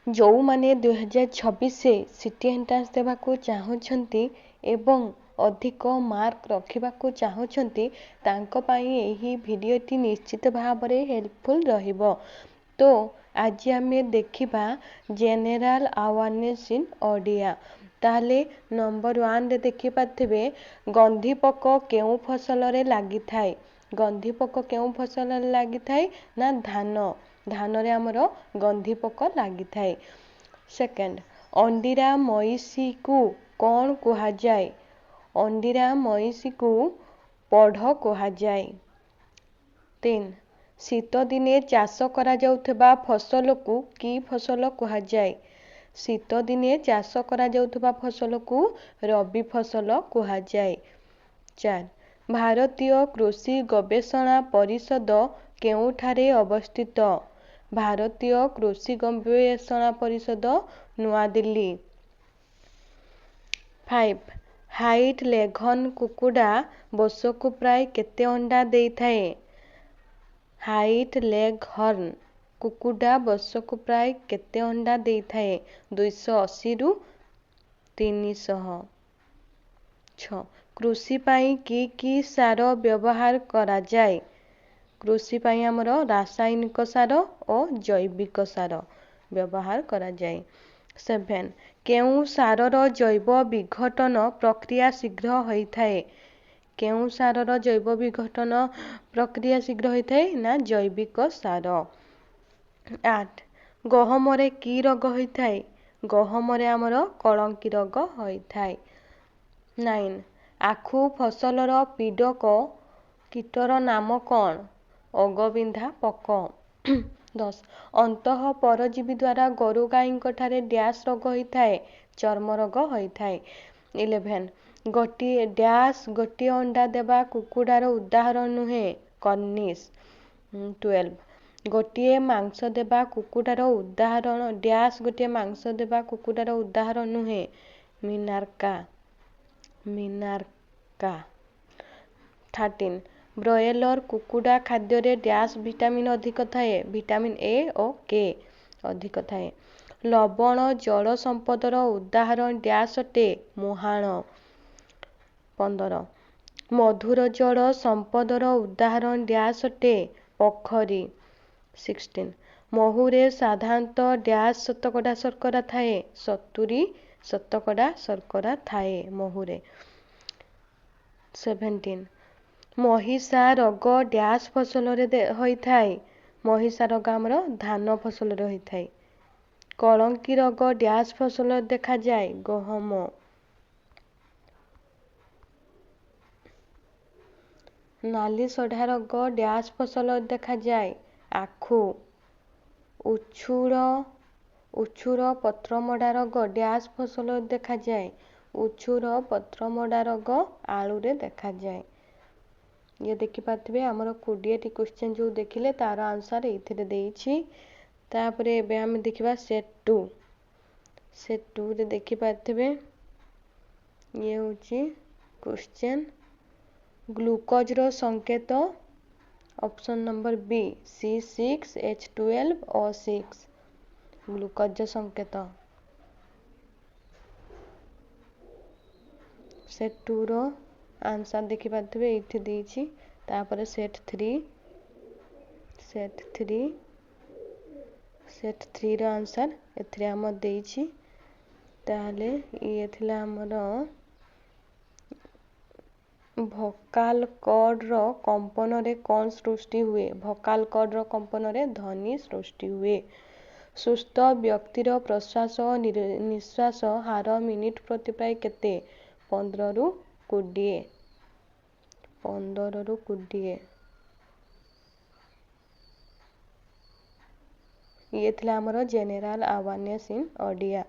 ଯେଉଁମାନେ 2026 city entrance ଦେବାକୁ ଚାହୁଁଛନ୍ତି ଏବଂ ଅଧିକ ମାର୍କ ରଖିବାକୁ ଚାହୁଁଛନ୍ତି ତାଙ୍କ ପାଇଁ ଏହି ଭିଡ଼ିଓଟି ନିଶ୍ଚିତ ଭାବରେ ହେଲ୍ପଫୁଲ୍ ରହିବ। ତ ଆଜି ଆମେ ଦେଖିବା ଜେନେରାଲ ଆୱାରନେସ୍ ଇନ୍ ଓଡ଼ିଆ। ତାହେଲେ ନମ୍ବର 1ରେ ଦେଖିପାରୁଥିବେ ଗନ୍ଧିପୋକ କେଉଁ ଫସଲରେ ଲାଗିଥାଏ? ଗନ୍ଧିପୋକ କେଉଁ ଫସଲରେ ଲାଗିଥାଏ ନା ଧାନରେ ଆମର ଗନ୍ଧିପୋକ ଲାଗିଥାଏ। ସେକେଣ୍ଡ, ଅଣ୍ଡିରା ମଇଁଷିକୁ କ'ଣ କୁହାଯାଏ? ଅଣ୍ଡିରା ମଇଁଷିକୁ ପଢ଼ କୁହାଯାଏ। 3, ଶୀତଦିନେ ଚାଷ କରାଯାଉଥିବା ଫସଲକୁ କି ଫସଲ କୁହାଯାଏ? ଶୀତଦିନେ ଚାଷ କରାଯାଉଥିବା ଫସଲକୁ ରବି ଫସଲ କୁହାଯାଏ। 4, ଭାରତୀୟ କୃଷି ଗବେଷଣା ପରିଷଦ କେଉଁଠାରେ ଅବସ୍ଥିତ? ଭାରତୀୟ କୃଷି ଗବେଷଣା ପରିଷଦ ନୂଆଦିଲ୍ଲୀ। 5, ହ୍ୱାଇଟ୍ ଲେଘର୍ନ କୁକୁଡ଼ା ବର୍ଷକୁ ପ୍ରାୟ କେତେ ଅଣ୍ଡା ଦେଇଥାଏ? ହ୍ୱାଇଟ୍ ଲେଘର୍ନ କୁକୁଡ଼ା ବର୍ଷକୁ ପ୍ରାୟ କେତେ ଅଣ୍ଡା ଦେଇଥାଏ? 280ରୁ 300। 6, କୃଷି ପାଇଁ କି ସାର ବ୍ୟବହାର କରାଯାଏ? କୃଷି ପାଇଁ ଆମର ରାସାୟନିକ ସାର ଓ ଜୈବିକ ସାର ବ୍ୟବହାର କରାଯାଏ। 7, କେଉଁ ସାରର ଜୈବ ବିଘଟନ ପ୍ରକ୍ରିୟା ଶୀଘ୍ର ହୋଇଥାଏ? କେଉଁ ସାରର ଜୈବ ବିଘଟନ ପ୍ରକ୍ରିୟା ଶୀଘ୍ର ହୋଇଥାଏ? ନା ଜୈବିକ ସାର। 8, ଗହମରେ କି ରୋଗ ହୋଇଥାଏ? ଗହମରେ ଆମର କଳଙ୍କି ରୋଗ ହୋଇଥାଏ। 9, ଆଖୁ ଫସଲର ପୀଡ଼କ କୀଟର ନାମ କ'ଣ? ଅଗବିନ୍ଧା ପୋକ। 10, ଅନ୍ତଃ ପରଜୀବୀ ଦ୍ୱାରା ଗୋରୁ ଗାଈଙ୍କଠାରେ ଡ୍ୟାସ୍ ରୋଗ ହୋଇଥାଏ? ଚର୍ମ ରୋଗ ହୋଇଥାଏ। 11, ଗୋଟିଏ ଅଣ୍ଡା ଦେବା କୁକୁଡ଼ାର ଉଦାହରଣ ନୁହେଁ? କନିସ୍। 12, ଗୋଟିଏ ମାଂସ ଦେବା କୁକୁଡ଼ାର ଉଦାହରଣ ଗୋଟିଏ ମାଂସ ଦେବା କୁକୁଡ଼ାର ଉଦାହରଣ ନୁହେଁ? ମିନାର୍କା। 13, ବ୍ରଏଲର କୁକୁଡ଼ା ଖାଦ୍ୟରେ ଡ୍ୟାସ୍ ଭିଟାମିନ୍ ଅଧିକ ଥାଏ? ଭିଟାମିନ୍ ଏ ଓ କେ ଅଧିକ ଥାଏ। ଲବଣ ଜଳ ସମ୍ପଦର ଉଦାହରଣ ଡ୍ୟାସ୍ ଅଟେ? ମୁହାଣ। 15, ମଧୁର ଜଳ ସମ୍ପଦର ଉଦାହରଣ ଡ୍ୟାସ୍ ଅଟେ? ପୋଖରୀ। 16, ମହୁରେ ସାଧାରଣତଃ ଡ୍ୟାସ୍ ଶତକଡ଼ା ଶର୍କରା ଥାଏ? 70% ଶର୍କରା ଥାଏ ମହୁରେ। 17, ମହିଷା ରୋଗ ଡ୍ୟାସ୍ ଫସଲରେ ହୋଇଥାଏ? ମହିଷା ରୋଗ ଆମର ଧାନ ଫସଲରେ ହୋଇଥାଏ। କଳଙ୍କି ରୋଗ ଡ୍ୟାସ୍ ଫସଲରେ ଦେଖାଯାଏ? ଗହମ। ନାଲି ସଢ଼ା ରୋଗ ଡ୍ୟାସ୍ ଫସଲରେ ଦେଖାଯାଏ? ଆଖୁ। ଉଛୁର ପତ୍ରମୋଡ଼ା ରୋଗ ଡ୍ୟାସ୍ ଫସଲରେ ଦେଖାଯାଏ? ଉଛୁର ପତ୍ରମୋଡ଼ା ରୋଗ ଆଳୁରେ ଦେଖାଯାଏ। ଇଏ ଦେଖିପାରୁଥିବେ ଆମର 20ଟି କ୍ୱେଶ୍ଚନ୍ ଯେଉଁ ଦେଖିଲେ ତାର ଆନ୍ସର୍ ଏଇଥିରେ ଦେଇଛି। ତାପରେ ଏବେ ଆମେ ଦେଖିବା ସେଟ୍ 2। ସେଟ୍ 2ରେ ଦେଖିପାରୁଥିବେ ଇଏ ହେଉଛି କ୍ୱେଶ୍ଚନ୍। ଗ୍ଲୁକୋଜର ସଂକେତ ଅପସନ୍ ନମ୍ବର ବି C6H12O6 ଗ୍ଲୁକୋଜର ସଂକେତ। ସେଟ୍ 2ର ଆନ୍ସର୍ ଦେଖିପାରୁଥିବେ ଏଇଠି ଦେଇଛି। ତାପରେ ସେଟ୍ 3ର ଆନ୍ସର୍ ଏଥିରେ ଆମର ଦେଇଛି। ତାହେଲେ ଇଏ ଥିଲା ଆମର ଭୋକାଲ୍ କର୍ଡର କମ୍ପନରେ କ'ଣ ସୃଷ୍ଟି ହୁଏ? ଭୋକାଲ୍ କର୍ଡର କମ୍ପନରେ ଧ୍ୱନି ସୃଷ୍ଟି ହୁଏ। ସୁସ୍ଥ ବ୍ୟକ୍ତିର ପ୍ରଶ୍ୱାସ ଓ ନିଶ୍ୱାସ ହାର ମିନିଟ୍ ପ୍ରତି ପ୍ରାୟ କେତେ? 15ରୁ 20। ଇଏ ଥିଲା ଆମର ଜେନେରାଲ ଆୱାରନେସ୍ ଇନ୍ ଓଡ଼ିଆ।